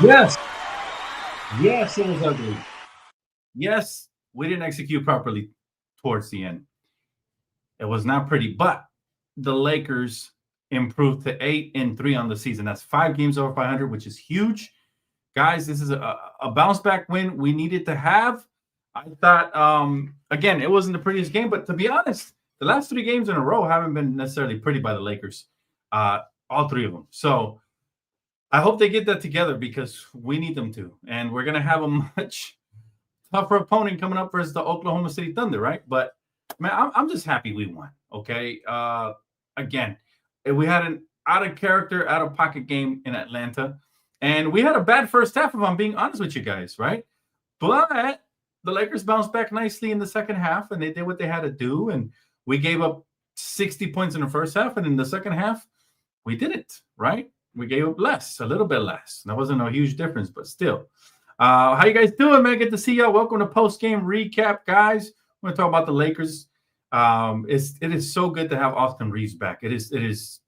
Yes. Yes, it was ugly. Yes, we didn't execute properly towards the end. It was not pretty, but the Lakers improved to 8-3 on the season. That's 5 games over 500, which is huge. Guys, this is a bounce back win we needed to have. I thought, again, it wasn't the prettiest game, but to be honest, the last 3 games in a row haven't been necessarily pretty by the Lakers, all 3 of them. So I hope they get that together because we need them to. And we're going to have a much tougher opponent coming up versus the Oklahoma City Thunder, right? But, man, I'm just happy we won, okay? Again, we had an out-of-character, out-of-pocket game in Atlanta. And we had a bad first half, if I'm being honest with you guys, right? But the Lakers bounced back nicely in the second half, and they did what they had to do. And we gave up 60 points in the first half, and in the second half, we didn't, right? We gave up less, a little bit less. That wasn't a huge difference, but still. How you guys doing, man? Good to see y'all. Welcome to Postgame Recap, guys. We're going to talk about the Lakers. It is so good to have Austin Reaves back. It is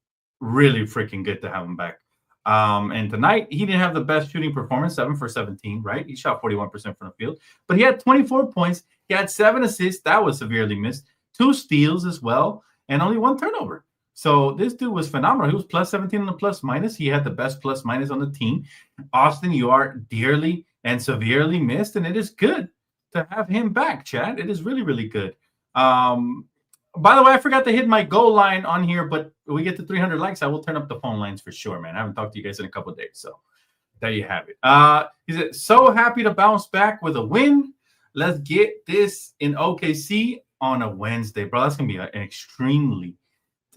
really freaking good to have him back. And tonight, he didn't have the best shooting performance, 7 for 17, right? He shot 41% from the field, but he had 24 points. He had 7 assists. That was severely missed. 2 steals as well, and only 1 turnover. So this dude was phenomenal. He was plus 17 on the plus minus. He had the best plus minus on the team. Austin, you are dearly and severely missed, and it is good to have him back, Chad. It is really, really good. By the way, I forgot to hit my goal line on here, but we get to 300 likes, I will turn up the phone lines for sure, man. I haven't talked to you guys in a couple of days, so there you have it. He's so happy to bounce back with a win. Let's get this in OKC on a Wednesday, bro. That's going to be an extremely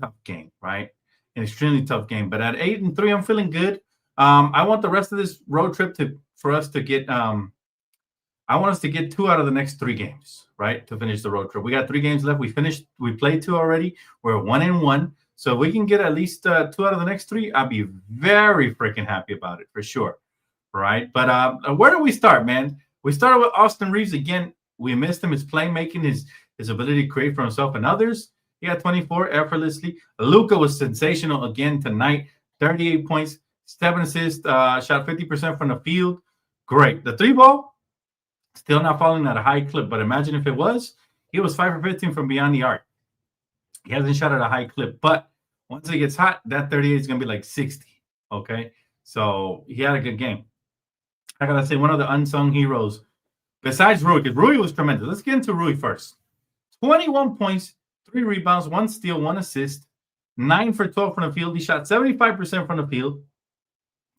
tough game, right? An extremely tough game. But at 8-3, I'm feeling good. I want the rest of this road trip for us to get I want us to get 2 out of the next 3 games, right, to finish the road trip. We got 3 games left. We played 2 already. We're 1-1. So if we can get at least 2 out of the next 3, I'll be very freaking happy about it for sure, right? But where do we start, man? We started with Austin Reaves. Again, we missed him. His playmaking, his ability to create for himself and others. He had 24 effortlessly. Luka was sensational again tonight. 38 points, 7 assists, shot 50% from the field. Great. The 3-ball, still not falling at a high clip, but imagine if it was. He was 5 for 15 from beyond the arc. He hasn't shot at a high clip, but once it gets hot, that 38 is going to be like 60, okay? So he had a good game. I got to say, one of the unsung heroes, besides Rui, because Rui was tremendous. Let's get into Rui first. 21 points, 3 rebounds, 1 steal, 1 assist, 9 for 12 from the field. He shot 75% from the field,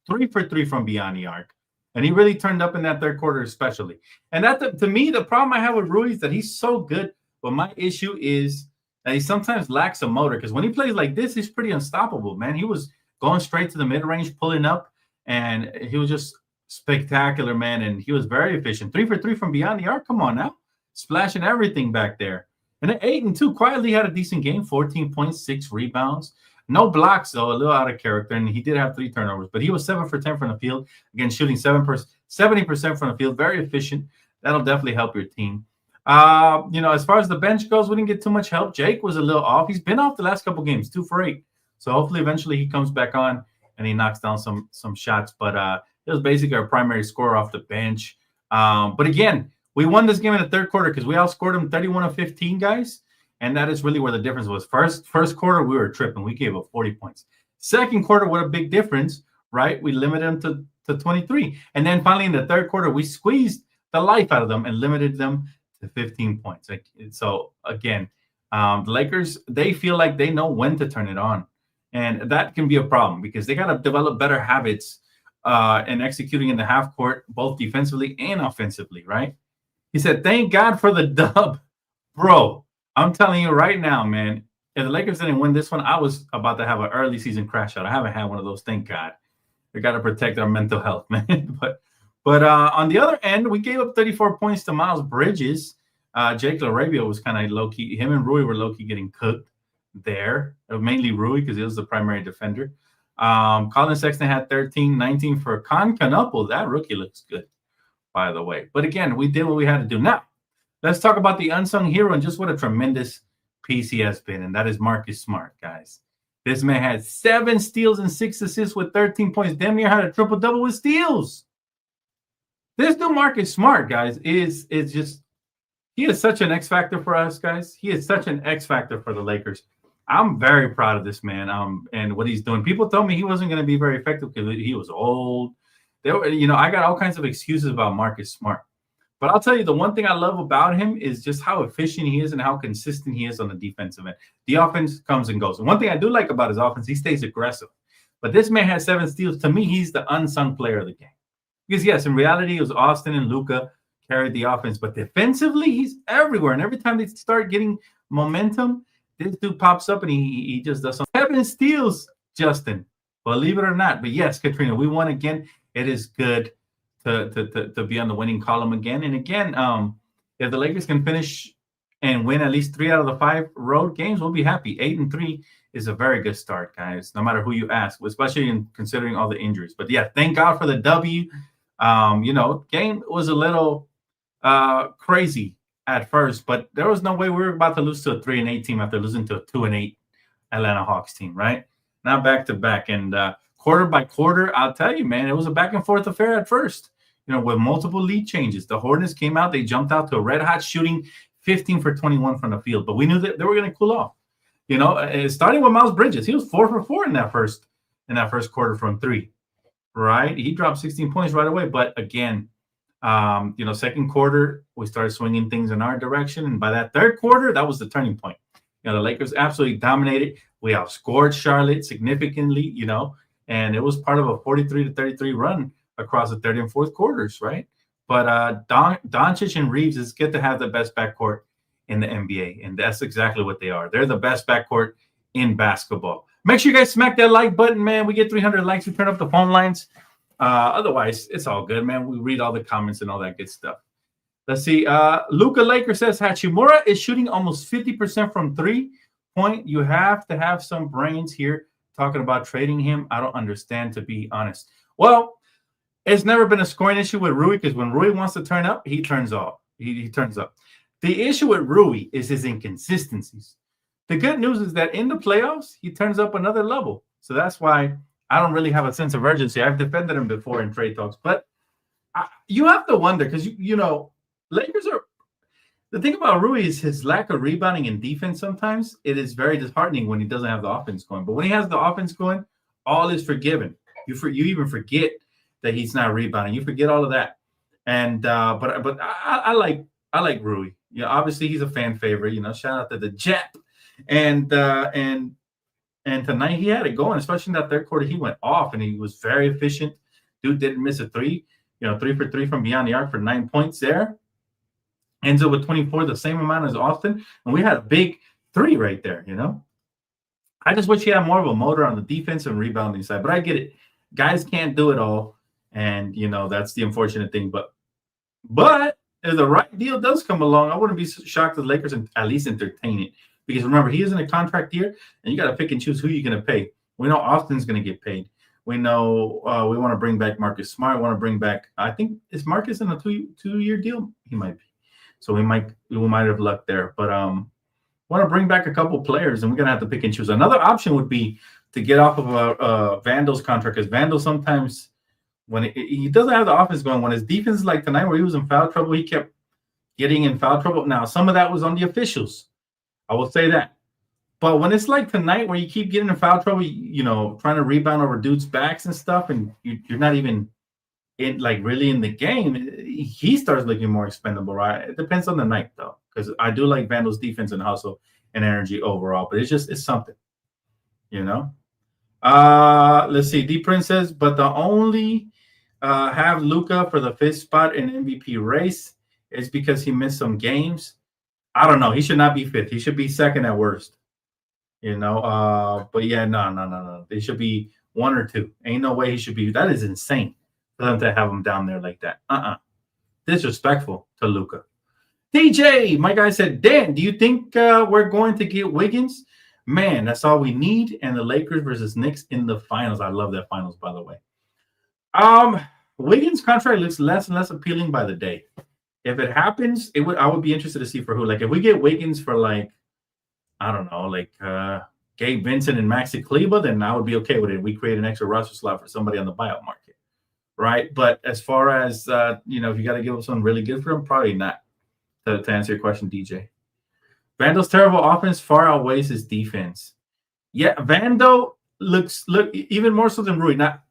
3 for 3 from beyond the arc. And he really turned up in that third quarter especially. And that, to me, the problem I have with Rui is that he's so good, but my issue is that he sometimes lacks a motor, because when he plays like this, he's pretty unstoppable, man. He was going straight to the mid-range, pulling up, and he was just spectacular, man, and he was very efficient. 3 for 3 from beyond the arc. Come on now. Splashing everything back there. And at 8-2, quietly had a decent game, 14 points, 6 rebounds. No blocks, though, a little out of character, and he did have 3 turnovers, but he was 7 for 10 from the field. Again, shooting 70% from the field, very efficient. That'll definitely help your team. As far as the bench goes, we didn't get too much help. Jake was a little off. He's been off the last couple games, 2 for 8. So hopefully eventually he comes back on and he knocks down some shots. But it was basically our primary scorer off the bench. But again, we won this game in the third quarter because we outscored them 31-15, guys. And that is really where the difference was. First quarter, we were tripping. We gave up 40 points. Second quarter, what a big difference, right? We limited them to 23. And then finally in the third quarter, we squeezed the life out of them and limited them to 15 points. So, again, the Lakers, they feel like they know when to turn it on. And that can be a problem because they got to develop better habits in executing in the half court, both defensively and offensively, right? He said, thank God for the dub. Bro, I'm telling you right now, man, if the Lakers didn't win this one, I was about to have an early season crash out. I haven't had one of those, thank God. We got to protect our mental health, man. But on the other end, we gave up 34 points to Miles Bridges. Jake LaRavia was kind of low-key. Him and Rui were low-key getting cooked there. Mainly Rui because he was the primary defender. Colin Sexton had 13, 19 for Concanopoulos. That rookie looks good, by the way. But again, we did what we had to do. Now, let's talk about the unsung hero and just what a tremendous piece he has been, and that is Marcus Smart, guys. This man had 7 steals and 6 assists with 13 points. Damn near had a triple-double with steals. This new Marcus Smart, guys, is just he is such an X factor for us, guys. He is such an X factor for the Lakers. I'm very proud of this man. And what he's doing. People told me he wasn't going to be very effective because he was old. I got all kinds of excuses about Marcus Smart. But I'll tell you, the one thing I love about him is just how efficient he is and how consistent he is on the defensive end. The offense comes and goes. And one thing I do like about his offense, he stays aggressive. But this man has 7 steals. To me, he's the unsung player of the game. Because, yes, in reality, it was Austin and Luka carried the offense. But defensively, he's everywhere. And every time they start getting momentum, this dude pops up and he just does some 7 steals, Justin. Believe it or not. But, yes, Katrina, we won again. It is good to be on the winning column again. And again, if the Lakers can finish and win at least 3 out of the 5 road games, we'll be happy. 8-3 is a very good start, guys, no matter who you ask, especially in considering all the injuries. But yeah, thank God for the W. Game was a little crazy at first, but there was no way we were about to lose to a 3-8 team after losing to a 2-8 Atlanta Hawks team, right? Now back to back. And quarter by quarter, I'll tell you, man, it was a back and forth affair at first, with multiple lead changes. The Hornets came out, they jumped out to a red hot shooting 15 for 21 from the field, but we knew that they were going to cool off. Starting with Miles Bridges, he was 4 for 4 in that first quarter from 3, right? He dropped 16 points right away. But again, second quarter, we started swinging things in our direction. And by that third quarter, that was the turning point. The Lakers absolutely dominated. We outscored Charlotte significantly, and it was part of a 43-33 run across the third and fourth quarters, right? But Doncic and Reaves is good to have the best backcourt in the NBA, and that's exactly what they are. They're the best backcourt in basketball. Make sure you guys smack that like button, man. We get 300 likes. We turn up the phone lines. Otherwise, it's all good, man. We read all the comments and all that good stuff. Let's see. Luka Laker says Hachimura is shooting almost 50% from 3-point. You have to have some brains here talking about trading him. I don't understand, to be honest. Well, it's never been a scoring issue with Rui because when Rui wants to turn up, he turns off. He turns up. The issue with Rui is his inconsistencies. The good news is that in the playoffs, he turns up another level. So that's why I don't really have a sense of urgency. I've defended him before in trade talks. But you have to wonder because, Lakers are – the thing about Rui is his lack of rebounding and defense sometimes. It is very disheartening when he doesn't have the offense going. But when he has the offense going, all is forgiven. You even forget that he's not rebounding. You forget all of that. And but I like Rui. Obviously he's a fan favorite. Shout out to the Jep. And tonight he had it going, especially in that third quarter. He went off and he was very efficient. Dude didn't miss a 3. 3 for 3 from beyond the arc for 9 points there. Ends up with 24, the same amount as Austin. And we had a big 3 right there. I just wish he had more of a motor on the defense and rebounding side. But I get it. Guys can't do it all. And, that's the unfortunate thing. But if the right deal does come along, I wouldn't be shocked if the Lakers at least entertain it. Because remember, he is in a contract year, and you got to pick and choose who you're going to pay. We know Austin's going to get paid. We know we want to bring back Marcus Smart. We want to bring back, I think, is Marcus in a two-year deal? He might be. So we might have luck there. But want to bring back a couple players, and we're going to have to pick and choose. Another option would be to get off of Vandal's contract, because Vandal sometimes, when he doesn't have the offense going, when his defense is like tonight where he was in foul trouble, he kept getting in foul trouble. Now, some of that was on the officials. I will say that. But when it's like tonight where you keep getting in foul trouble, trying to rebound over dudes' backs and stuff, and you're not even really in the game, he starts looking more expendable, right? It depends on the night, though, because I do like Vandal's defense and hustle and energy overall, but it's something, Let's see. D Prince says, but the only have Luka for the 5th spot in MVP race is because he missed some games. I don't know. He should not be 5th. He should be 2nd at worst. But yeah, no. They should be 1 or 2. Ain't no way he should be. That is insane for them to have him down there like that. Disrespectful to Luka. DJ, my guy said, Dan, do you think we're going to get Wiggins? Man, that's all we need. And the Lakers versus Knicks in the finals. I love that finals, by the way. Wiggins' contract looks less and less appealing by the day. If it happens, I would be interested to see for who. Like, if we get Wiggins for, Gabe Vincent and Maxi Kleber, then I would be okay with it. We create an extra roster slot for somebody on the buyout market. right? But as far as if you got to give him something really good for him, probably not. To answer your question, DJ. Vando's terrible offense far outweighs his defense. Yeah, Vando look even more so than Rui. Now,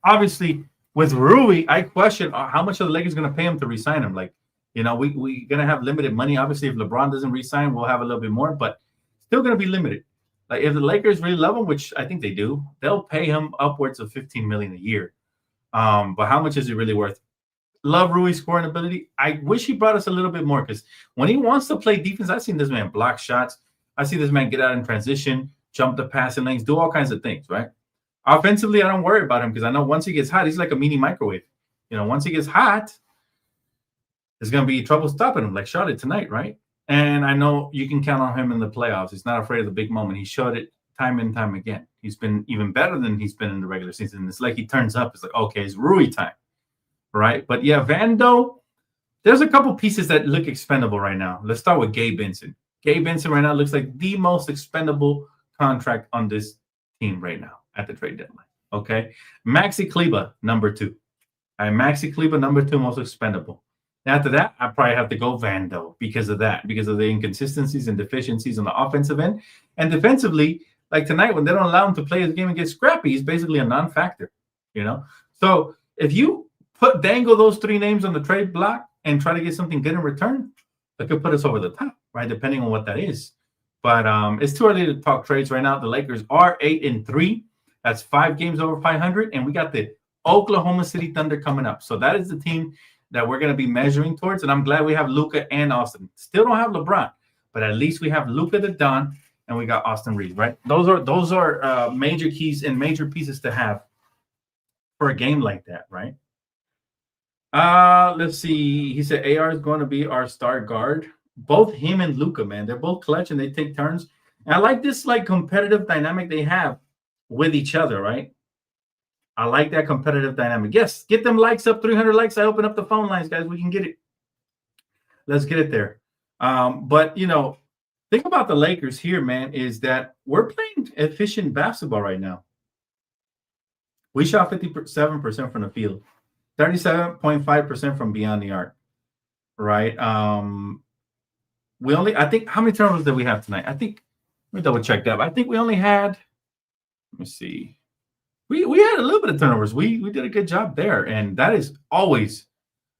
obviously, with Rui, I question how much are the Lakers going to pay him to re-sign him. Like, we're going to have limited money. Obviously, if LeBron doesn't re-sign, we'll have a little bit more, but still going to be limited. Like, if the Lakers really love him, which I think they do, they'll pay him upwards of $15 million a year. But how much is he really worth? Love Rui's scoring ability. I wish he brought us a little bit more because when he wants to play defense, I've seen this man block shots. I see this man get out in transition, jump the passing lanes, do all kinds of things, right? Offensively, I don't worry about him because I know once he gets hot, he's like a mini microwave. Once he gets hot, there's going to be trouble stopping him, like Charlotte tonight, right? And I know you can count on him in the playoffs. He's not afraid of the big moment. He showed it time and time again. He's been even better than he's been in the regular season. It's like he turns up. It's like, okay, it's Rui time, right? But yeah, Vando, there's a couple pieces that look expendable right now. Let's start with Gabe Vincent. Gabe Vincent right now looks like the most expendable contract on this team right now at the trade deadline. Okay. Maxi Kleber, number 2. Maxi Kleber, number 2, most expendable. After that, I probably have to go Vando because of that, because of the inconsistencies and deficiencies on the offensive end. And defensively, like tonight, when they don't allow him to play his game and get scrappy, he's basically a non-factor, So if you dangle those 3 names on the trade block and try to get something good in return, that could put us over the top, right? Depending on what that is. But it's too early to talk trades right now. The Lakers are 8-3. That's 5 games over 500. And we got the Oklahoma City Thunder coming up. So that is the team that we're going to be measuring towards. And I'm glad we have Luka and Austin. Still don't have LeBron, but at least we have Luka the Don and we got Austin Reaves, right? Those are major keys and major pieces to have for a game like that, right? Let's see. He said AR is going to be our star guard. Both him and Luka, man, they're both clutch and they take turns. And I like this competitive dynamic they have with each other, right? I like that competitive dynamic. Yes, get them likes up, 300 likes. I open up the phone lines, guys. We can get it. Let's get it there. But, think about the Lakers here, man, is that we're playing efficient basketball right now. We shot 57% from the field, 37.5% from beyond the arc, right? I think, how many turnovers did we have tonight? Let me double check that. I think we only had, let me see. We had a little bit of turnovers. We did a good job there, and that is always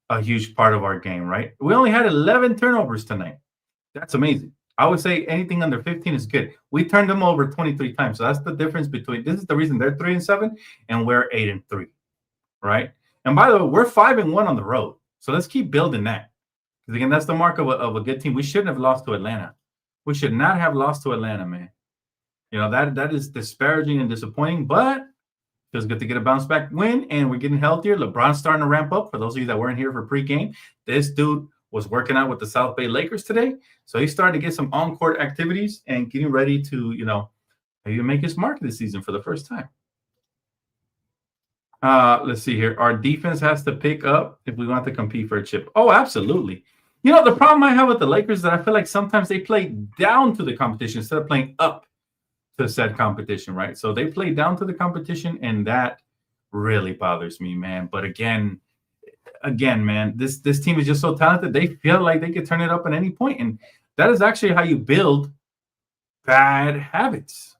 a huge part of our game, right? We only had 11 turnovers tonight. That's amazing. I would say anything under 15 is good. We turned them over 23 times. So that's the difference between, this is the reason they're 3-7 and we're 8-3, right? And by the way, we're 5-1 on the road. So let's keep building that. Because again, that's the mark of a good team. We shouldn't have lost to Atlanta. We should not have lost to Atlanta, man. That is disparaging and disappointing, but feels good to get a bounce back win, and we're getting healthier. LeBron's starting to ramp up. For those of you that weren't here for pregame, this dude was working out with the South Bay Lakers today. So he's starting to get some on-court activities and getting ready to, maybe make his mark this season for the first time. Let's see here. Our defense has to pick up if we want to compete for a chip. Oh, absolutely. The problem I have with the Lakers is that I feel like sometimes they play down to the competition instead of playing up to said competition, right? So they play down to the competition, and that really bothers me, man. But again, man, this team is just so talented. They feel like they could turn it up at any point, and that is actually how you build bad habits,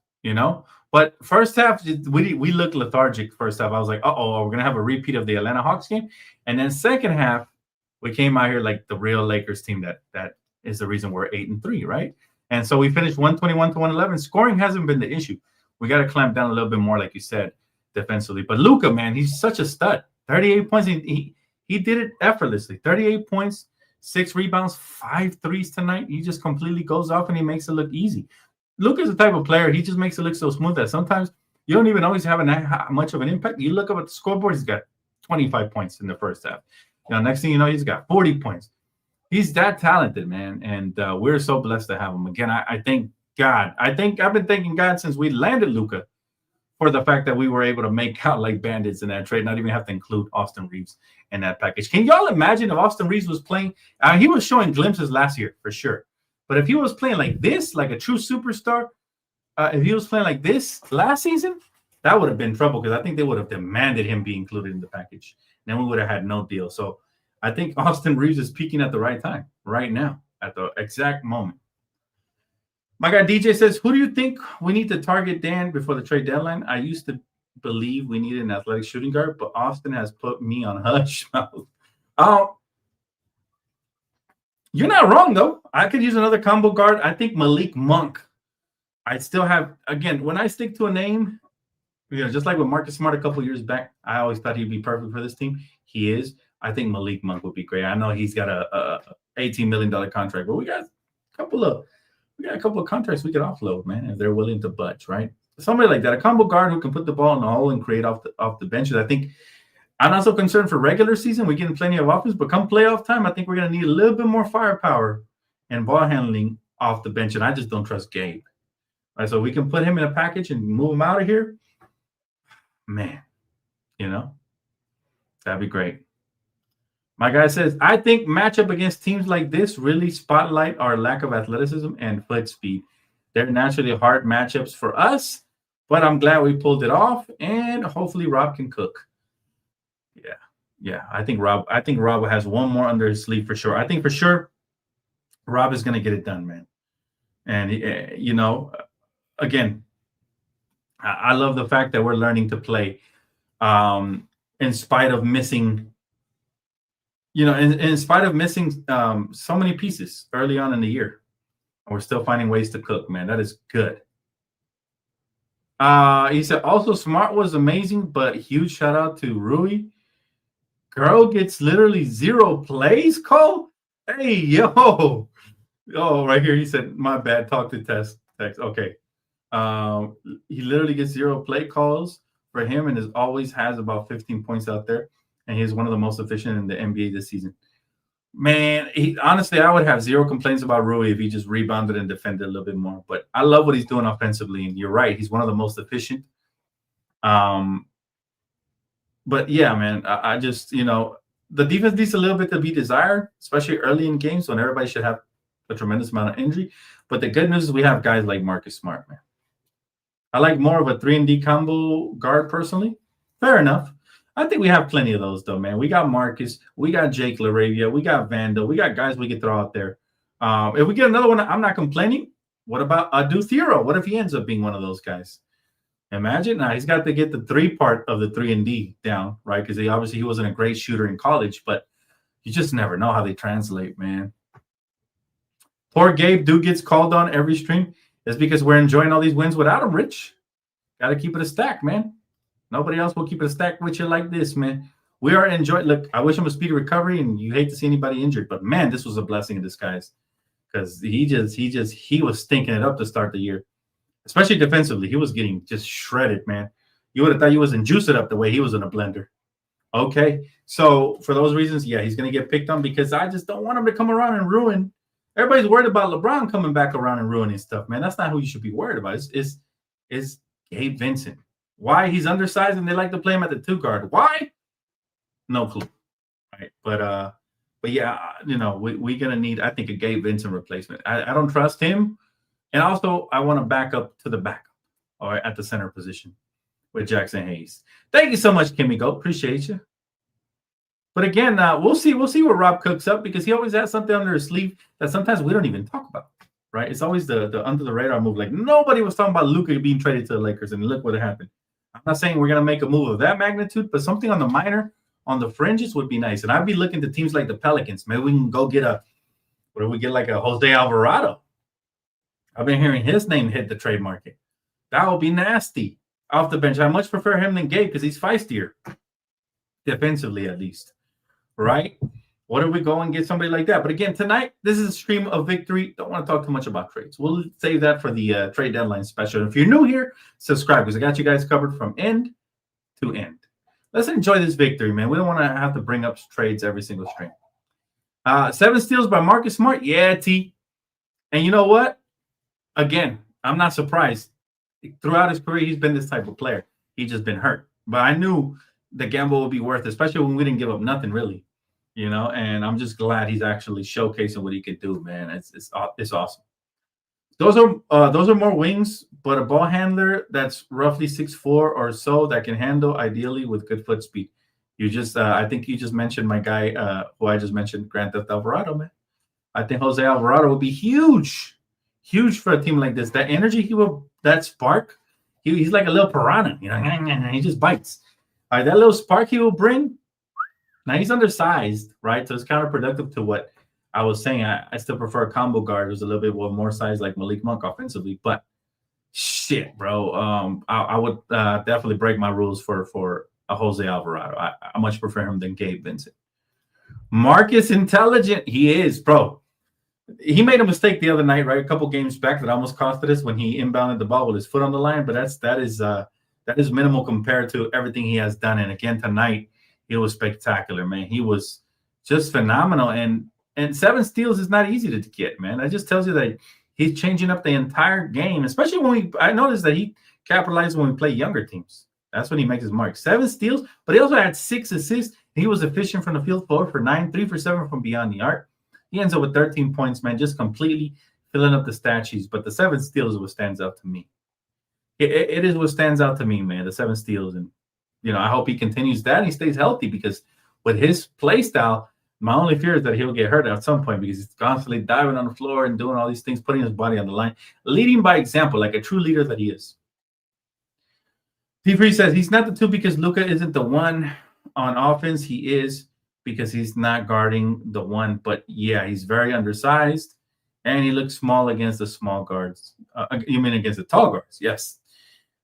But first half, we looked lethargic. First half, I was like, we're gonna have a repeat of the Atlanta Hawks game, and then second half, we came out here like the real Lakers team. That is the reason we're 8-3, right? And so we finished 121-111. Scoring hasn't been the issue. We got to clamp down a little bit more, like you said, defensively. But Luka, man, he's such a stud. 38 points. He did it effortlessly. 38 points, 6 rebounds, 5 threes tonight. He just completely goes off and he makes it look easy. Luka's the type of player, he just makes it look so smooth that sometimes you don't even always have much of an impact. You look up at the scoreboard, he's got 25 points in the first half. Next thing you know, he's got 40 points. He's that talented, man, and we're so blessed to have him. Again, I thank God. I've been thanking God since we landed Luka for the fact that we were able to make out like bandits in that trade, not even have to include Austin Reaves in that package. Can y'all imagine if Austin Reaves was playing? He was showing glimpses last year for sure. But if he was playing like this, like a true superstar, if he was playing like this last season, that would have been trouble because I think they would have demanded him be included in the package. And then we would have had no deal. So I think Austin Reaves is peaking at the right time, right now, at the exact moment. My guy DJ says, who do you think we need to target, Dan, before the trade deadline? I used to believe we needed an athletic shooting guard, but Austin has put me on hush mouth. You're not wrong, though. I could use another combo guard. I think Malik Monk. I still have, again, when I stick to a name, just like with Marcus Smart a couple years back, I always thought he'd be perfect for this team. He is. I think Malik Monk would be great. I know he's got a $18 million contract, but we got a couple of contracts we could offload, man, if they're willing to budge, right? Somebody like that, a combo guard who can put the ball in the hole and create off the benches. I think I'm not so concerned for regular season. We're getting plenty of offense, but come playoff time, I think we're going to need a little bit more firepower and ball handling off the bench, and I just don't trust Gabe. Right, so we can put him in a package and move him out of here. Man, that'd be great. My guy says, I think matchup against teams like this really spotlight our lack of athleticism and foot speed. They're naturally hard matchups for us, but I'm glad we pulled it off, and hopefully Rob can cook. Yeah. I think Rob has one more under his sleeve for sure. I think for sure Rob is going to get it done, man. And again, I love the fact that we're learning to play in spite of missing. In spite of missing so many pieces early on in the year, we're still finding ways to cook, man. That is good. He said, also, Smart was amazing, but huge shout out to Rui. Girl gets literally 0 plays, Cole? Hey, yo. Oh, right here, he said, my bad, talk to text. Okay. He literally gets 0 play calls for him and always has about 15 points out there. And he's one of the most efficient in the NBA this season. Man, honestly, I would have 0 complaints about Rui if he just rebounded and defended a little bit more. But I love what he's doing offensively, and you're right. He's one of the most efficient. But, yeah, man, I just, the defense needs a little bit to be desired, especially early in games when everybody should have a tremendous amount of injury. But the good news is we have guys like Marcus Smart, man. I like more of a 3-and-D combo guard personally. Fair enough. I think we have plenty of those, though, man. We got Marcus. We got Jake LaRavia. We got Vandal. We got guys we can throw out there. If we get another one, I'm not complaining. What about Adu Thero? What if he ends up being one of those guys? Imagine. Now, he's got to get the 3 part of the 3-and-D down, right? Because he wasn't a great shooter in college, but you just never know how they translate, man. Poor Gabe Dude gets called on every stream. It's because we're enjoying all these wins without him, Rich. Got to keep it a stack, man. Nobody else will keep it a stack with you like this, man. We are enjoying. Look, I wish him a speedy recovery, and you hate to see anybody injured, but man, this was a blessing in disguise because he was stinking it up to start the year, especially defensively. He was getting just shredded, man. You would have thought he wasn't juicing up the way he was in a blender. Okay, so for those reasons, yeah, he's going to get picked on because I just don't want him to come around and ruin. Everybody's worried about LeBron coming back around and ruining stuff, man. That's not who you should be worried about. It's Gabe Vincent. Why? He's undersized and they like to play him at the 2 guard. Why? No clue. Right. But yeah, we're gonna need, I think, a Gabe Vincent replacement. I don't trust him. And also I want to back up to the backup, all right, at the center position with Jackson Hayes. Thank you so much, Kimmy Goat. Appreciate you. But again, we'll see what Rob cooks up because he always has something under his sleeve that sometimes we don't even talk about. Right? It's always the under the radar move. Like nobody was talking about Luka being traded to the Lakers, and look what happened. I'm not saying we're going to make a move of that magnitude, but something on the minor, on the fringes would be nice. And I'd be looking to teams like the Pelicans. Maybe we can go get like a Jose Alvarado. I've been hearing his name hit the trade market. That would be nasty off the bench. I much prefer him than Gabe because he's feistier, defensively at least. Right? What if we go and get somebody like that? But again, tonight, this is a stream of victory. Don't want to talk too much about trades. We'll save that for the trade deadline special. If you're new here, subscribe because I got you guys covered from end to end. Let's enjoy this victory, man. We don't want to have to bring up trades every single stream. 7 steals by Marcus Smart. Yeah, T. And you know what? Again, I'm not surprised. Throughout his career, he's been this type of player. He's just been hurt. But I knew the gamble would be worth it, especially when we didn't give up nothing, really. And I'm just glad he's actually showcasing what he could do, man. It's awesome. Those are more wings, but a ball handler that's roughly 6'4" or so that can handle ideally with good foot speed. You just I think you just mentioned my guy who I just mentioned, Grand Theft Alvarado, man. I think Jose Alvarado will be huge for a team like this. That energy that spark, he's like a little piranha, you know, he just bites. All right, that little spark he will bring. Now he's undersized, right? So it's counterproductive to what I was saying. I still prefer a combo guard who's a little bit more size like Malik Monk offensively, but shit, bro. I would definitely break my rules for a Jose Alvarado. I much prefer him than Gabe Vincent. Marcus Intelligent, he is, bro. He made a mistake the other night, right? A couple games back that almost costed us when he inbounded the ball with his foot on the line, but that is minimal compared to everything he has done. And again tonight, it was spectacular, man. He was just phenomenal. And 7 steals is not easy to get, man. That just tells you that he's changing up the entire game, especially when I noticed that he capitalized when we play younger teams. That's when he makes his mark. 7 steals, but he also had 6 assists. He was efficient from the field, 4 for 9, 3 for 7 from beyond the arc. He ends up with 13 points, man, just completely filling up the stat sheets. But the 7 steals is what stands out to me. It is what stands out to me, man, the 7 steals. And, you know, I hope he continues that and he stays healthy because with his play style, my only fear is that he'll get hurt at some point because he's constantly diving on the floor and doing all these things, putting his body on the line, leading by example, like a true leader that he is. P3 says he's not the 2 because Luka isn't the 1 on offense. He is because he's not guarding the 1. But, yeah, he's very undersized, and he looks small against the small guards. You mean against the tall guards? Yes,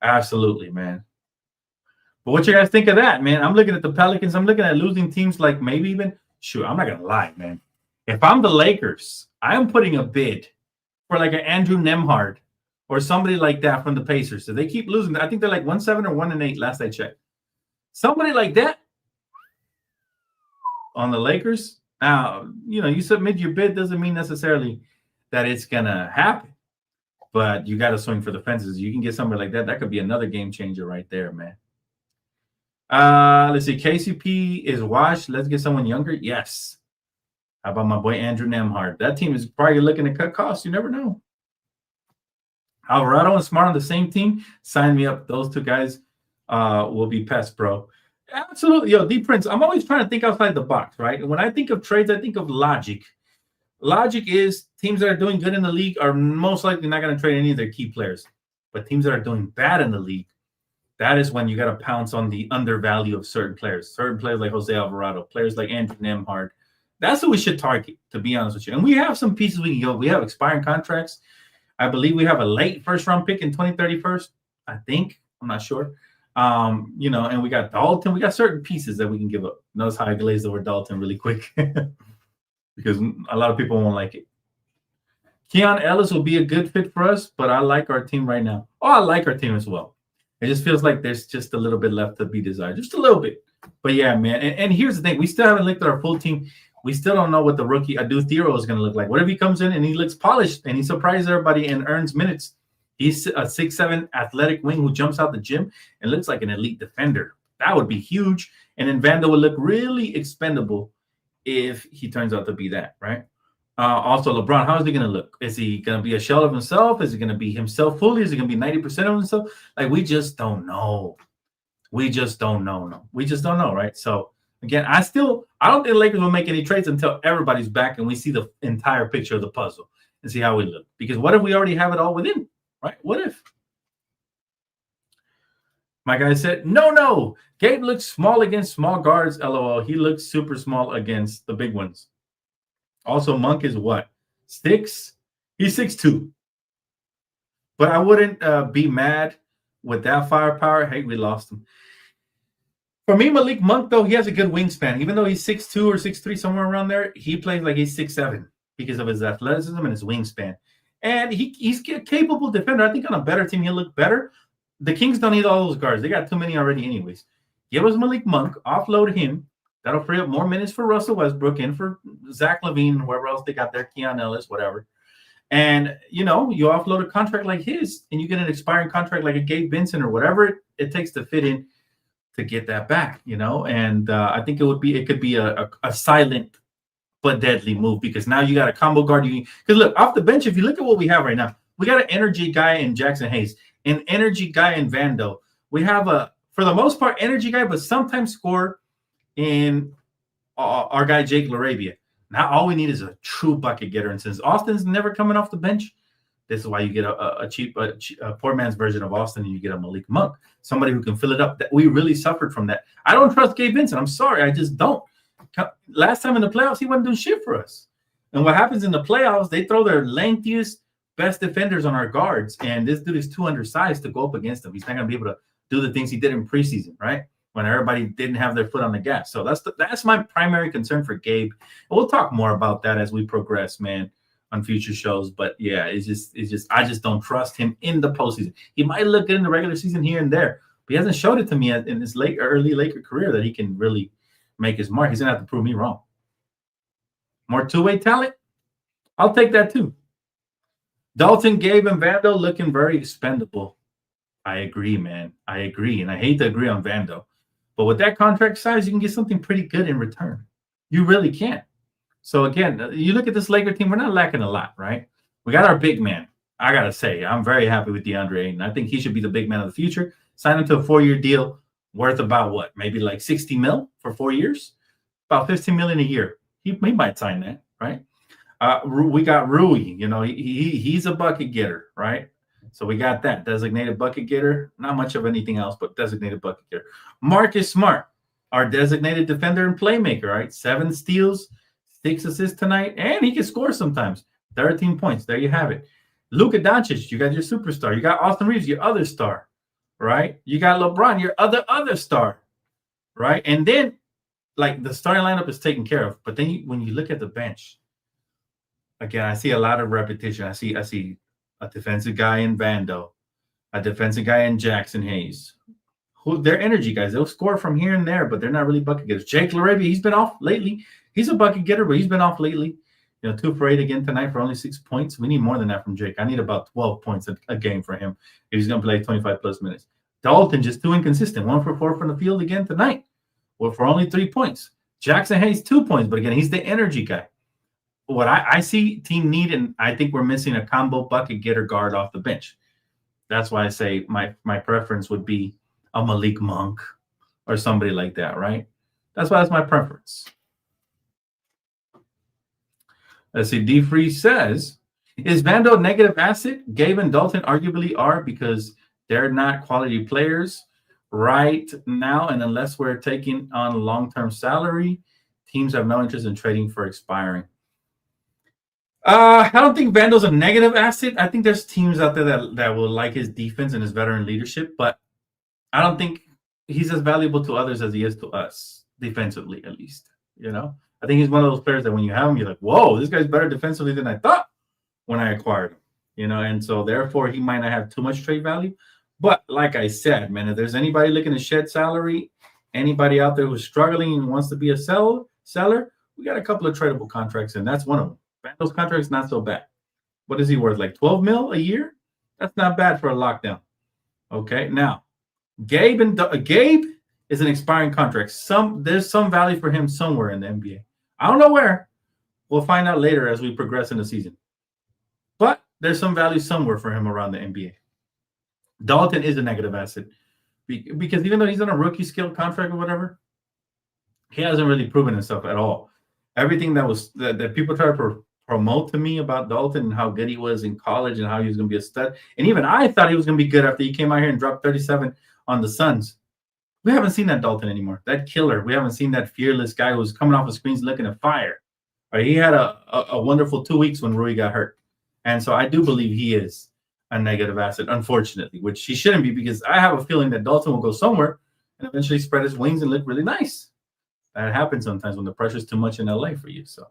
absolutely, man. But what you guys think of that, man? I'm looking at the Pelicans. I'm looking at losing teams like maybe even – shoot, I'm not going to lie, man. If I'm the Lakers, I'm putting a bid for like an Andrew Nembhard or somebody like that from the Pacers. So they keep losing. I think they're like 1-7 or 1-8 last I checked. Somebody like that on the Lakers. Now, you know, you submit your bid doesn't mean necessarily that it's going to happen. But you got to swing for the fences. You can get somebody like that. That could be another game changer right there, man. Let's see. KCP is washed. Let's get someone younger. Yes. How about my boy Andrew Nembhard? That team is probably looking to cut costs. You never know. Alvarado and Smart on the same team. Sign me up. Those 2 guys will be pests, bro. Absolutely. Yo, D Prince, I'm always trying to think outside the box, right? And when I think of trades, I think of logic. Logic is teams that are doing good in the league are most likely not going to trade any of their key players. But teams that are doing bad in the league, that is when you got to pounce on the undervalue of certain players like Jose Alvarado, players like Andrew Nembhard. That's what we should target, to be honest with you. And we have some pieces we can go. We have expiring contracts. I believe we have a late first-round pick in 2031. I think. I'm not sure. You know, and we got Dalton. We got certain pieces that we can give up. Notice how I glazed over Dalton really quick because a lot of people won't like it. Keon Ellis will be a good fit for us, but I like our team right now. Oh, I like our team as well. It just feels like there's just a little bit left to be desired. Just a little bit. But, yeah, man. And here's the thing. We still haven't looked at our full team. We still don't know what the rookie Adu Thero is going to look like. What if he comes in and he looks polished and he surprises everybody and earns minutes? He's a 6'7" athletic wing who jumps out the gym and looks like an elite defender. That would be huge. And then Vando would look really expendable if he turns out to be that, right? Also, LeBron, how is he going to look? Is he going to be a shell of himself? Is he going to be himself fully? Is he going to be 90% of himself? Like, we just don't know. We just don't know. No, we just don't know, right? So, again, I don't think the Lakers will make any trades until everybody's back and we see the entire picture of the puzzle and see how we look. Because what if we already have it all within, right? What if? My guy said, no. Gabe looks small against small guards, LOL. He looks super small against the big ones. Also, Monk is what? 6? He's 6'2". But I wouldn't be mad with that firepower. Hey, we lost him. For me, Malik Monk, though, he has a good wingspan. Even though he's 6'2" or 6'3", somewhere around there, he plays like he's 6'7" because of his athleticism and his wingspan. And he's a capable defender. I think on a better team, he'll look better. The Kings don't need all those guards. They got too many already anyways. Give us Malik Monk, offload him. That'll free up more minutes for Russell Westbrook and for Zach LaVine, whoever else they got there, Keon Ellis, whatever. And, you know, you offload a contract like his and you get an expiring contract like a Gabe Vincent or whatever it takes to fit in to get that back, you know. And I think it could be a silent but deadly move because now you got a combo guard. Because look, off the bench, if you look at what we have right now, We got an energy guy in Jackson Hayes, an energy guy in Vando. We have for the most part, energy guy, but sometimes score in our guy Jake LaRavia. Now all we need is a true bucket getter. And since Austin's never coming off the bench, this is why you get a cheap, poor man's version of Austin, and you get a Malik Monk, somebody who can fill it up. That we really suffered from that. I don't trust Gabe Vincent. I'm sorry, I just don't. Last time in the playoffs, he wasn't doing shit for us. And what happens in the playoffs, they throw their lengthiest, best defenders on our guards, and this dude is too undersized to go up against him. He's not going to be able to do the things he did in preseason, right? When everybody didn't have their foot on the gas. So that's my primary concern for Gabe. And we'll talk more about that as we progress, man, on future shows. But yeah, it's just I just don't trust him in the postseason. He might look good in the regular season here and there, but he hasn't showed it to me in his early Laker career that he can really make his mark. He's gonna have to prove me wrong. More two-way talent? I'll take that too. Dalton, Gabe, and Vando looking very expendable. I agree, man. I agree. And I hate to agree on Vando. But with that contract size, you can get something pretty good in return. You really can. So, again, you look at this Laker team, we're not lacking a lot, right? We got our big man. I got to say, I'm very happy with DeAndre Ayton. I think he should be the big man of the future. Sign him to a 4-year deal worth about what? Maybe like 60 mil for 4 years? About 15 million a year. He might sign that, right? We got Rui. You know, he's a bucket getter, right? So we got that designated bucket getter. Not much of anything else, but designated bucket getter. Marcus Smart, our designated defender and playmaker, right? 7 steals, 6 assists tonight, and he can score sometimes. 13 points. There you have it. Luka Doncic, you got your superstar. You got Austin Reaves, your other star, right? You got LeBron, your other star, right? And then, like, the starting lineup is taken care of. But then when you look at the bench, again, I see a lot of repetition. I see a defensive guy in Vando, a defensive guy in Jackson Hayes. They're energy guys. They'll score from here and there, but they're not really bucket getters. Jake LaRavia, he's been off lately. He's a bucket getter, but he's been off lately. 2 for 8 again tonight for only 6 points. We need more than that from Jake. I need about 12 points a game for him if he's going to play 25-plus minutes. Dalton just too inconsistent. 1 for 4 from the field again tonight. Well, for only 3 points. Jackson Hayes, 2 points, but again, he's the energy guy. What I see team need, and I think we're missing a combo bucket getter guard off the bench. That's why I say my preference would be a Malik Monk or somebody like that, right? That's my preference. Let's see. D. Free says, is Vando a negative asset? Gabe and Dalton arguably are because they're not quality players right now, and unless we're taking on long-term salary, teams have no interest in trading for expiring. I don't think Vando's a negative asset. I think there's teams out there that will like his defense and his veteran leadership, but I don't think he's as valuable to others as he is to us, defensively at least. I think he's one of those players that when you have him, you're like, whoa, this guy's better defensively than I thought when I acquired him. And so therefore he might not have too much trade value. But like I said, man, if there's anybody looking to shed salary, anybody out there who's struggling and wants to be a seller, we got a couple of tradable contracts, and that's one of them. Vando's contract is not so bad. What is he worth? Like 12 mil a year? That's not bad for a lockdown. Okay, now Gabe is an expiring contract. There's some value for him somewhere in the NBA. I don't know where. We'll find out later as we progress in the season. But there's some value somewhere for him around the NBA. Dalton is a negative asset because even though he's on a rookie skill contract or whatever, he hasn't really proven himself at all. Everything that people try to promote to me about Dalton and how good he was in college and how he was going to be a stud, and even I thought he was going to be good after he came out here and dropped 37 on the Suns. We haven't seen that Dalton anymore. That killer. We haven't seen that fearless guy who's coming off the screens looking at fire. Right? He had a wonderful 2 weeks when Rui got hurt. And so I do believe he is a negative asset, unfortunately, which he shouldn't be, because I have a feeling that Dalton will go somewhere and eventually spread his wings and look really nice. That happens sometimes when the pressure's too much in LA for you. So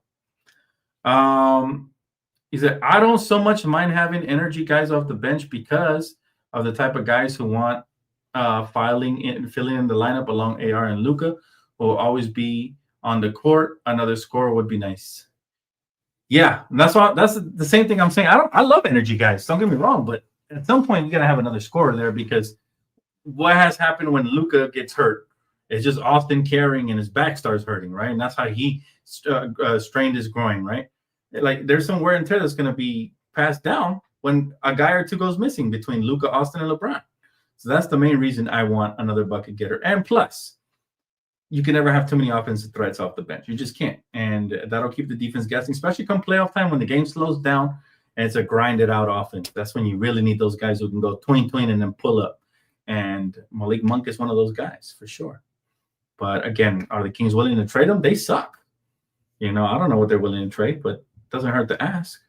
he said, I don't so much mind having energy guys off the bench because of the type of guys who want filling in the lineup along AR and Luka will always be on the court. Another scorer would be nice. Yeah, and that's the same thing I'm saying. I love energy guys. Don't get me wrong, but at some point you gotta have another scorer there, because what has happened when Luka gets hurt is just Austin carrying and his back starts hurting, right? And that's how he strained his groin, right? Like there's some wear and tear that's gonna be passed down when a guy or two goes missing between Luka, Austin, and LeBron. So that's the main reason I want another bucket getter. And plus, you can never have too many offensive threats off the bench. You just can't. And that'll keep the defense guessing, especially come playoff time when the game slows down and it's a grinded out offense. That's when you really need those guys who can go tween and then pull up. And Malik Monk is one of those guys for sure. But again, are the Kings willing to trade him? They suck. I don't know what they're willing to trade, but it doesn't hurt to ask.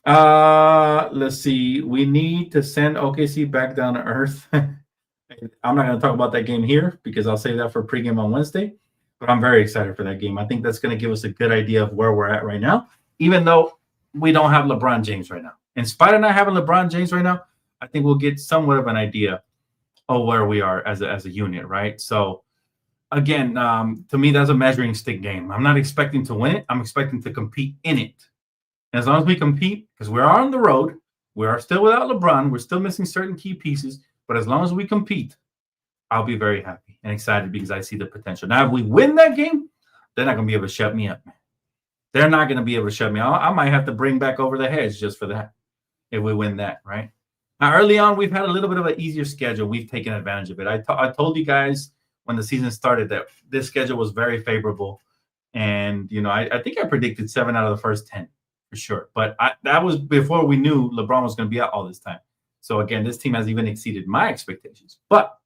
Let's see. We need to send OKC back down to earth. I'm not going to talk about that game here because I'll save that for pregame on Wednesday. But I'm very excited for that game. I think that's going to give us a good idea of where we're at right now, even though we don't have LeBron James right now. In spite of not having LeBron James right now, I think we'll get somewhat of an idea of where we are as a unit, right? So, again, to me, that's a measuring stick game. I'm not expecting to win it. I'm expecting to compete in it. And as long as we compete, because we are on the road, we are still without LeBron. We're still missing certain key pieces. But as long as we compete, I'll be very happy and excited because I see the potential. Now, if we win that game, they're not going to be able to shut me up, man. They're not going to be able to shut me up. I might have to bring back over the hedge just for that if we win that, right? Now, early on, we've had a little bit of an easier schedule. We've taken advantage of it. I told you guys when the season started that this schedule was very favorable. And, I think I predicted 7 out of the first 10 for sure. But that was before we knew LeBron was going to be out all this time. So, again, this team has even exceeded my expectations. But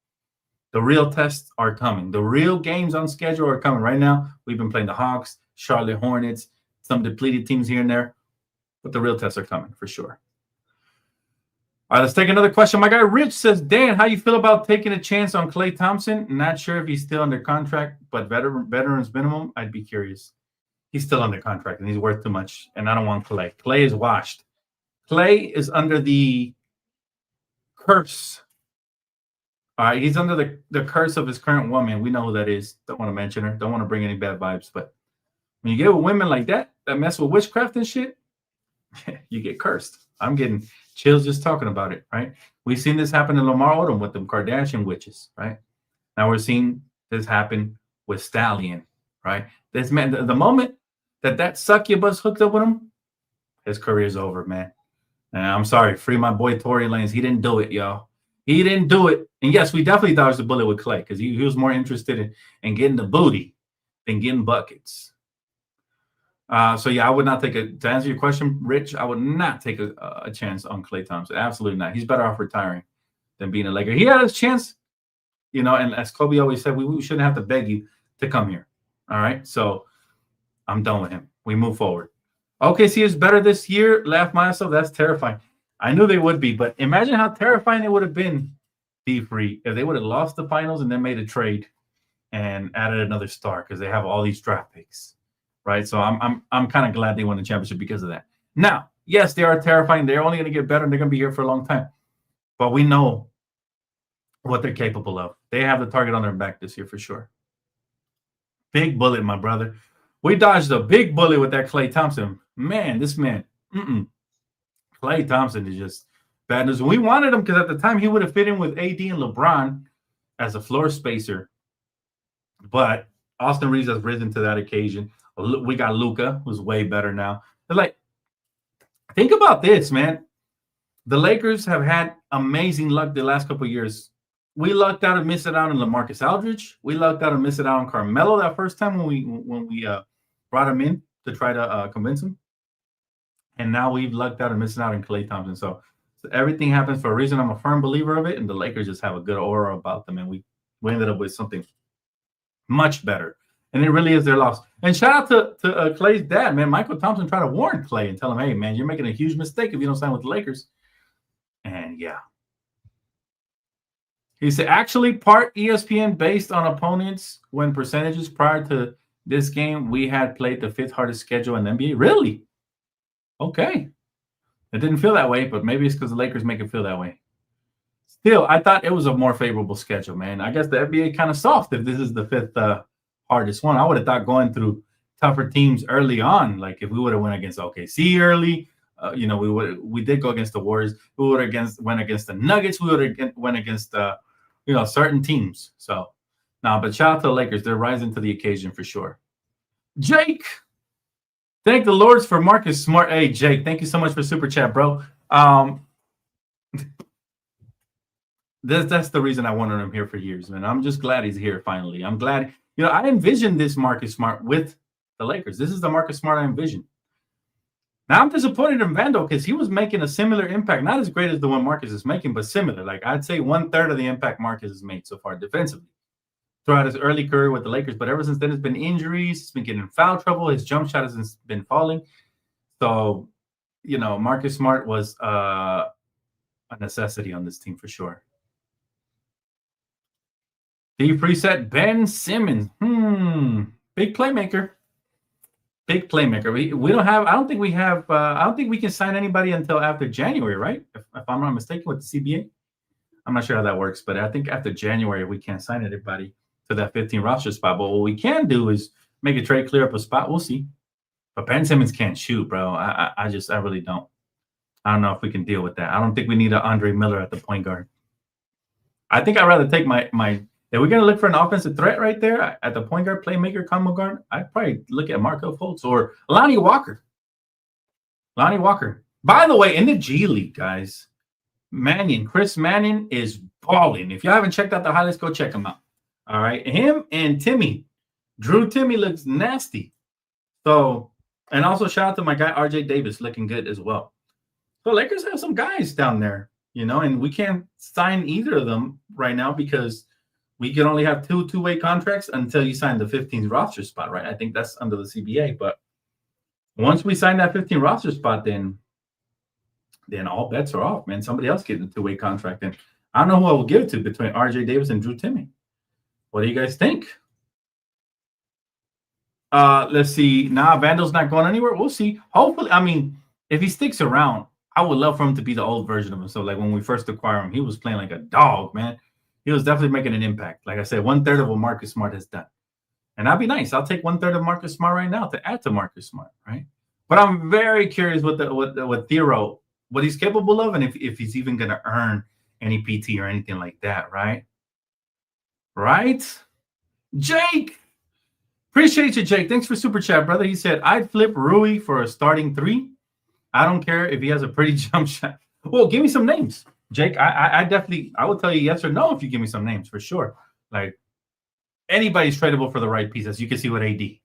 the real tests are coming. The real games on schedule are coming right now. We've been playing the Hawks, Charlotte Hornets, some depleted teams here and there. But the real tests are coming for sure. All right, let's take another question. My guy Rich says, Dan, how you feel about taking a chance on Klay Thompson? Not sure if he's still under contract, but veterans minimum, I'd be curious. He's still under contract, and he's worth too much, and I don't want Klay. Klay is washed. Klay is under the curse. All right, he's under the curse of his current woman. We know who that is. Don't want to mention her. Don't want to bring any bad vibes, but when you get with women like that mess with witchcraft and shit, you get cursed. I'm getting chills just talking about it, right? We've seen this happen in Lamar Odom with them Kardashian witches, right? Now we're seeing this happen with Stallion, right? This man, the moment that succubus hooked up with him, his career's over, man. And I'm sorry, free my boy Tory Lanez. He didn't do it, y'all. He didn't do it. And yes, we definitely thought it was a bullet with Klay because he was more interested in getting the booty than getting buckets. So, yeah, I would not take to answer your question, Rich, I would not take a chance on Klay Thompson. Absolutely not. He's better off retiring than being a Laker. He had his chance, and as Kobe always said, we shouldn't have to beg you to come here. All right? So I'm done with him. We move forward. OKC is better this year. Laugh myself. That's terrifying. I knew they would be, but imagine how terrifying it would have been, D-Free, if they would have lost the finals and then made a trade and added another star because they have all these draft picks. Right, so I'm kind of glad they won the championship because of that. Now, yes, they are terrifying. They're only going to get better, and they're going to be here for a long time. But we know what they're capable of. They have the target on their back this year for sure. Big bullet, my brother. We dodged a big bullet with that Klay Thompson. Man, this man, Klay Thompson is just bad news. We wanted him because at the time he would have fit in with AD and LeBron as a floor spacer. But Austin Reaves has risen to that occasion. We got Luka, who's way better now. But think about this, man. The Lakers have had amazing luck the last couple of years. We lucked out and missed it out on LaMarcus Aldridge. We lucked out and missed it out on Carmelo that first time when we brought him in to try to convince him. And now we've lucked out and missed out on Klay Thompson. So everything happens for a reason. I'm a firm believer of it, and the Lakers just have a good aura about them, and we ended up with something much better. And it really is their loss. And shout out to Klay's dad, man. Michael Thompson tried to warn Klay and tell him, hey, man, you're making a huge mistake if you don't sign with the Lakers. And, yeah. He said, actually, part ESPN based on opponents when percentages prior to this game, we had played the 5th hardest schedule in the NBA. Really? Okay. It didn't feel that way, but maybe it's because the Lakers make it feel that way. Still, I thought it was a more favorable schedule, man. I guess the NBA kind of soft if this is the 5th hardest one. I would have thought going through tougher teams early on, like if we would have went against OKC early, we did go against the Warriors. We would have went against the Nuggets. We would have went against certain teams. So but shout out to the Lakers. They're rising to the occasion for sure. Jake, Thank the Lords for Marcus Smart. Hey, Jake, thank you so much for super chat, bro. That's the reason I wanted him here for years, man. I'm just glad he's here finally. I'm glad. I envisioned this Marcus Smart with the Lakers. This is the Marcus Smart I envisioned. Now I'm disappointed in Vando because he was making a similar impact, not as great as the one Marcus is making, but similar. Like I'd say 1/3 of the impact Marcus has made so far defensively throughout his early career with the Lakers. But ever since then, it's been injuries. He's been getting in foul trouble. His jump shot has been falling. So, Marcus Smart was a necessity on this team for sure. The preset Ben Simmons. Big playmaker. Big playmaker. We don't have. I don't think we have. I don't think we can sign anybody until after January, right? If I'm not mistaken, with the CBA. I'm not sure how that works, but I think after January we can't sign anybody to that 15 roster spot. But what we can do is make a trade, clear up a spot. We'll see. But Ben Simmons can't shoot, bro. I really don't. I don't know if we can deal with that. I don't think we need an Andre Miller at the point guard. I think I'd rather take my. If we're going to look for an offensive threat right there at the point guard, playmaker, combo guard, I'd probably look at Markelle Fultz or Lonnie Walker. Lonnie Walker. By the way, in the G League, guys, Chris Mannion is balling. If you haven't checked out the highlights, go check him out. All right. Him and Timmy. Drew Timmy looks nasty. So, and also shout out to my guy, RJ Davis, looking good as well. So Lakers have some guys down there, and we can't sign either of them right now because we can only have two-way contracts until you sign the 15th roster spot, right? I think that's under the CBA. But once we sign that 15th roster spot, then all bets are off, man. Somebody else getting a two-way contract. And I don't know who I will give it to between RJ Davis and Drew Timmy. What do you guys think? Let's see. Vando's not going anywhere. We'll see. Hopefully, if he sticks around, I would love for him to be the old version of himself. Like when we first acquired him, he was playing like a dog, man. He was definitely making an impact. Like I said, 1/3 of what Marcus Smart has done. And that'd be nice. I'll take 1/3 of Marcus Smart right now to add to Marcus Smart, right? But I'm very curious with Thero, what he's capable of, and if he's even going to earn any PT or anything like that, right? Right? Jake! Appreciate you, Jake. Thanks for super chat, brother. He said, I'd flip Rui for a starting 3. I don't care if he has a pretty jump shot. Well, give me some names. Jake, I definitely, I will tell you yes or no if you give me some names for sure. Like anybody's tradable for the right piece, as you can see with AD,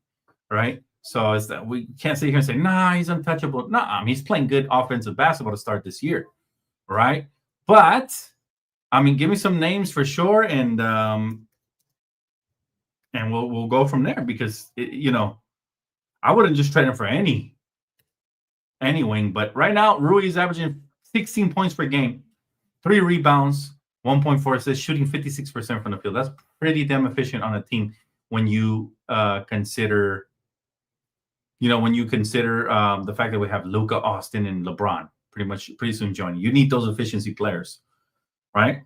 right? So it's that we can't sit here and say, nah, he's untouchable. Nah, he's playing good offensive basketball to start this year, right? But give me some names for sure, and we'll go from there because I wouldn't just trade him for any wing, but right now Rui is averaging 16 points per game. 3 rebounds, 1.4 assists, shooting 56% from the field. That's pretty damn efficient on a team when you consider, the fact that we have Luka, Austin, and LeBron pretty soon joining. You need those efficiency players, right?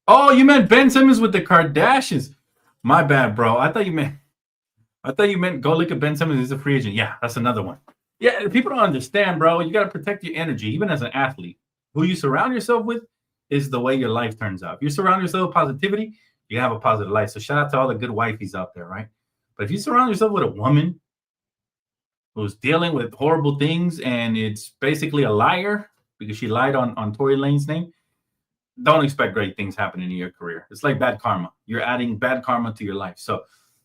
Oh, you meant Ben Simmons with the Kardashians. My bad, bro. I thought you meant go look at Ben Simmons. He's a free agent. Yeah, that's another one. Yeah, people don't understand, bro. You got to protect your energy, even as an athlete. Who you surround yourself with is the way your life turns out. If you surround yourself with positivity, you have a positive life. So shout out to all the good wifeys out there, right? But if you surround yourself with a woman who's dealing with horrible things and it's basically a liar because she lied on Tory Lane's name, don't expect great things happening in your career. It's like bad karma. You're adding bad karma to your life. So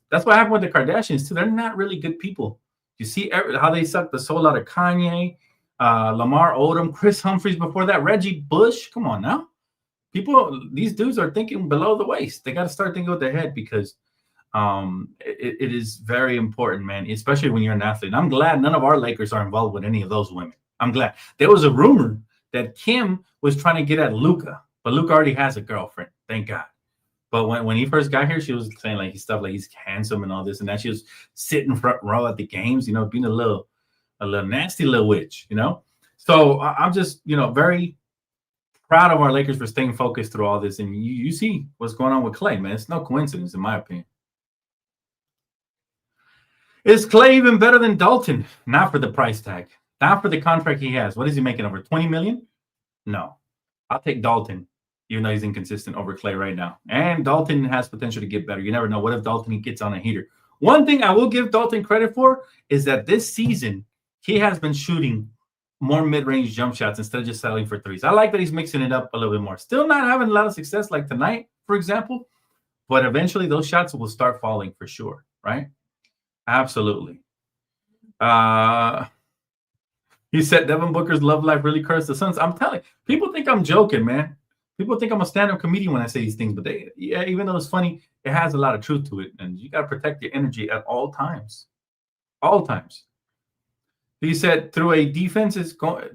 that's what happened with the Kardashians too. They're not really good people. You see how they sucked the soul out of Kanye, Lamar Odom, Chris Humphries before that, Reggie Bush. Come on now. These dudes are thinking below the waist. They got to start thinking with their head because it is very important, man, especially when you're an athlete. And I'm glad none of our Lakers are involved with any of those women. I'm glad. There was a rumor that Kim was trying to get at Luka, but Luka already has a girlfriend. Thank God. But when he first got here, she was saying like stuff like he's handsome and all this and that. She was sitting front row at the games, being a little nasty little witch, So I'm just, very proud of our Lakers for staying focused through all this. And you see what's going on with Klay, man. It's no coincidence, in my opinion. Is Klay even better than Dalton? Not for the price tag. Not for the contract he has. What is he making, over $20 million? No. I'll take Dalton, even though he's inconsistent, over Klay right now. And Dalton has potential to get better. You never know. What if Dalton gets on a heater? One thing I will give Dalton credit for is that this season he has been shooting more mid-range jump shots instead of just settling for threes. I like that he's mixing it up a little bit more. Still not having a lot of success like tonight, for example, but eventually those shots will start falling for sure, right? Absolutely. He said Devin Booker's love life really cursed the Suns. I'm telling you, people think I'm joking, man. People think I'm a stand-up comedian when I say these things, but even though it's funny, it has a lot of truth to it, and you got to protect your energy at all times. All times. He said, though a defense is going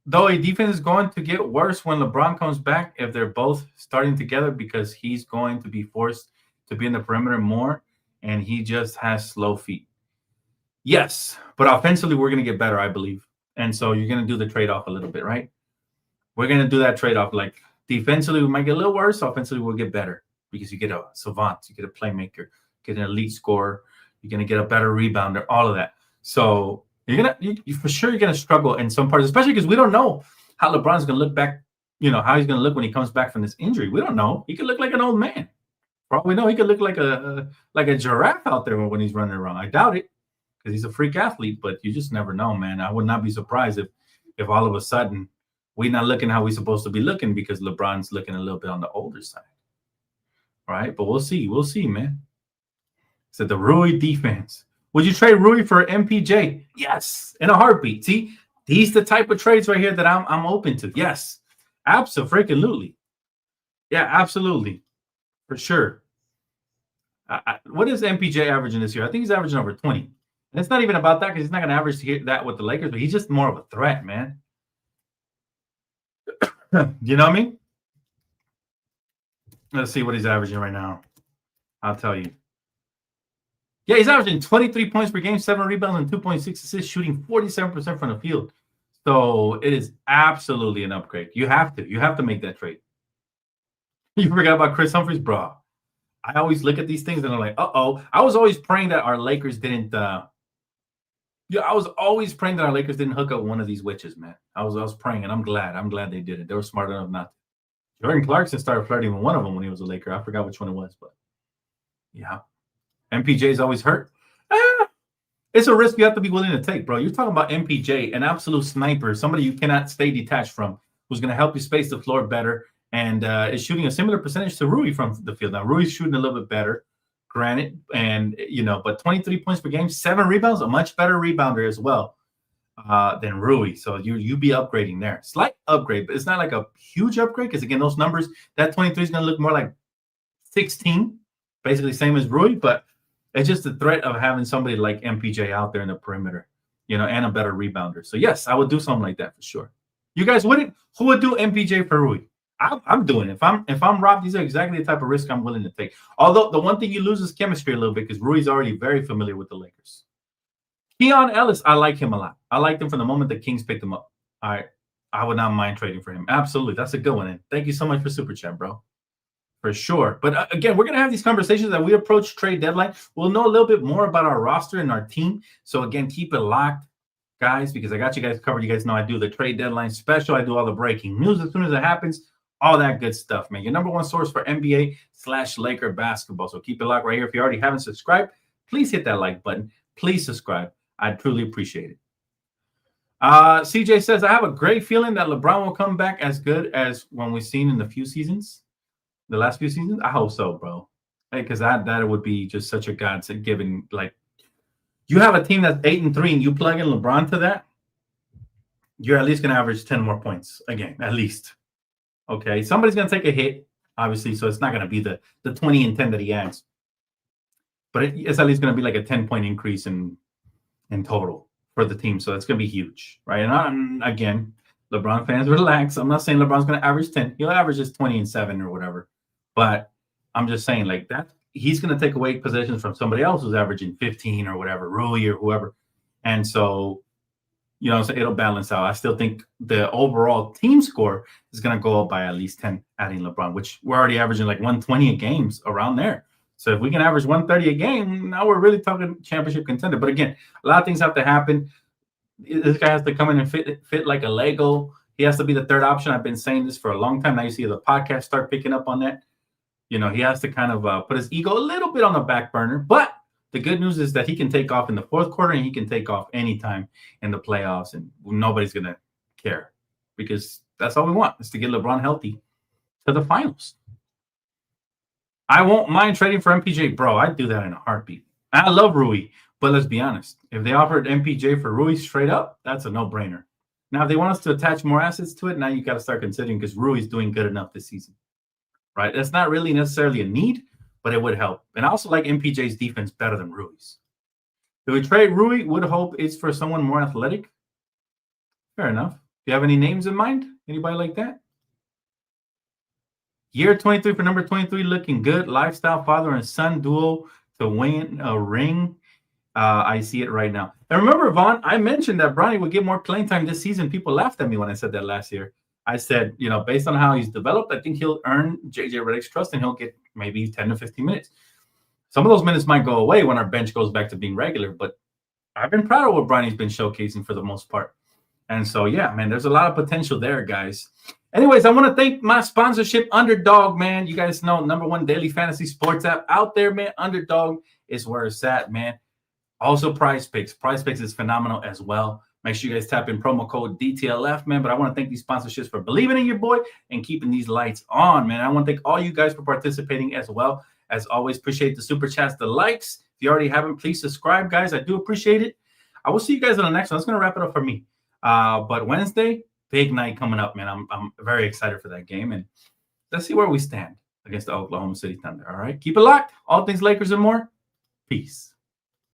to get worse when LeBron comes back if they're both starting together because he's going to be forced to be in the perimeter more, and he just has slow feet. Yes, but offensively, we're going to get better, I believe. And so you're going to do the trade-off a little bit, right? We're going to do that trade-off. Like defensively, we might get a little worse. Offensively, we'll get better because you get a savant, you get a playmaker, get an elite scorer. You're going to get a better rebounder, all of that. So you for sure you're going to struggle in some parts, especially because we don't know how LeBron's going to look back, how he's going to look when he comes back from this injury. We don't know. He could look like an old man. For all we know, he could look like a giraffe out there when he's running around. I doubt it because he's a freak athlete, but you just never know, man. I would not be surprised if all of a sudden we're not looking how we're supposed to be looking because LeBron's looking a little bit on the older side. All right, but we'll see. We'll see, man. So the Rui defense. Would you trade Rui for MPJ? Yes, in a heartbeat. See, these the type of trades right here that I'm open to. Yes, absolutely. Yeah, absolutely, for sure. What is MPJ averaging this year? I think he's averaging over 20. And it's not even about that because he's not going to average that with the Lakers, but he's just more of a threat, man. You know what I mean? Let's see what he's averaging right now. I'll tell you. Yeah, he's averaging 23 points per game, 7 rebounds, and 2.6 assists, shooting 47% from the field. So it is absolutely an upgrade. You have to make that trade. You forgot about Chris Humphries, bro. I always look at these things and I'm like, uh-oh. I was always praying that our Lakers didn't I was always praying that our Lakers didn't hook up one of these witches, man. I was praying, and I'm glad they did it. They were smart enough not to. Jordan Clarkson started flirting with one of them when he was a Laker. I forgot which one it was, but yeah. MPJ's always hurt. It's a risk you have to be willing to take, bro. You're talking about MPJ, an absolute sniper, somebody you cannot stay detached from, who's going to help you space the floor better, and is shooting a similar percentage to Rui from the field. Now, Rui's shooting a little bit better, granted, and but 23 points per game, 7 rebounds, a much better rebounder as well than Rui. So you be upgrading there. Slight upgrade, but it's not like a huge upgrade because, again, those numbers, that 23 is going to look more like 16, basically same as Rui, but it's just the threat of having somebody like MPJ out there in the perimeter, and a better rebounder. So, yes, I would do something like that for sure. You guys wouldn't? Who would do MPJ for Rui? I'm doing it. If I'm Rob, these are exactly the type of risk I'm willing to take. Although the one thing you lose is chemistry a little bit because Rui's already very familiar with the Lakers. Keon Ellis, I like him a lot. I liked him from the moment the Kings picked him up. All right. I would not mind trading for him. Absolutely. That's a good one. And thank you so much for Super Chat, bro. For sure. But again, we're going to have these conversations that we approach trade deadline. We'll know a little bit more about our roster and our team. So, again, keep it locked, guys, because I got you guys covered. You guys know I do the trade deadline special. I do all the breaking news as soon as it happens. All that good stuff, man. Your number one source for NBA/Laker basketball. So keep it locked right here. If you already haven't subscribed, please hit that like button. Please subscribe. I'd truly appreciate it. CJ says, I have a great feeling that LeBron will come back as good as when we've seen in the last few seasons. I hope so, bro. Because that would be just such a God-given. Like, you have a team that's 8-3 and you plug in LeBron to that, you're at least going to average 10 more points a game, at least. Okay, somebody's going to take a hit, obviously, so it's not going to be the 20 and 10 that he adds. But it's at least going to be like a 10-point increase in total for the team, so it's going to be huge, right? And again, LeBron fans, relax. I'm not saying LeBron's going to average 10. He'll average just 20 and 7 or whatever. But I'm just saying, like, that he's going to take away possessions from somebody else who's averaging 15 or whatever, Rui or whoever. And so, so it'll balance out. I still think the overall team score is going to go up by at least 10 adding LeBron, which we're already averaging like 120 a games around there. So if we can average 130 a game, now we're really talking championship contender. But again, a lot of things have to happen. This guy has to come in and fit like a Lego. He has to be the third option. I've been saying this for a long time. Now you see the podcast start picking up on that. He has to kind of put his ego a little bit on the back burner. But The good news is that he can take off in the fourth quarter and he can take off anytime in the playoffs, and nobody's going to care because that's all we want is to get LeBron healthy to the finals. I won't mind trading for MPJ. Bro, I'd do that in a heartbeat. I love Rui, but let's be honest. If they offered MPJ for Rui straight up, that's a no-brainer. Now, if they want us to attach more assets to it, now you got to start considering because Rui's doing good enough this season, right? That's not really necessarily a need, but it would help. And I also like MPJ's defense better than Rui's. If we trade Rui, would hope it's for someone more athletic. Fair enough. Do you have any names in mind? Anybody like that? Year 23 for number 23, looking good. Lifestyle father and son duo to win a ring. I see it right now. And remember, Vaughn, I mentioned that Bronny would get more playing time this season. People laughed at me when I said that last year. I said, based on how he's developed, I think he'll earn JJ Redick's trust and he'll get maybe 10 to 15 minutes. Some of those minutes might go away when our bench goes back to being regular, but I've been proud of what Bronny's been showcasing for the most part. And so, yeah, man, there's a lot of potential there, guys. Anyways, I want to thank my sponsorship, Underdog, man. You guys know, #1 daily fantasy sports app out there, man. Underdog is where it's at, man. Also, Prize Picks. Prize Picks is phenomenal as well. Make sure you guys tap in promo code DTLF, man. But I want to thank these sponsorships for believing in your boy and keeping these lights on, man. I want to thank all you guys for participating as well. As always, appreciate the super chats, the likes. If you already haven't, please subscribe, guys. I do appreciate it. I will see you guys on the next one. That's going to wrap it up for me. But Wednesday, big night coming up, man. I'm very excited for that game. And let's see where we stand against the Oklahoma City Thunder. All right. Keep it locked. All things Lakers and more. Peace.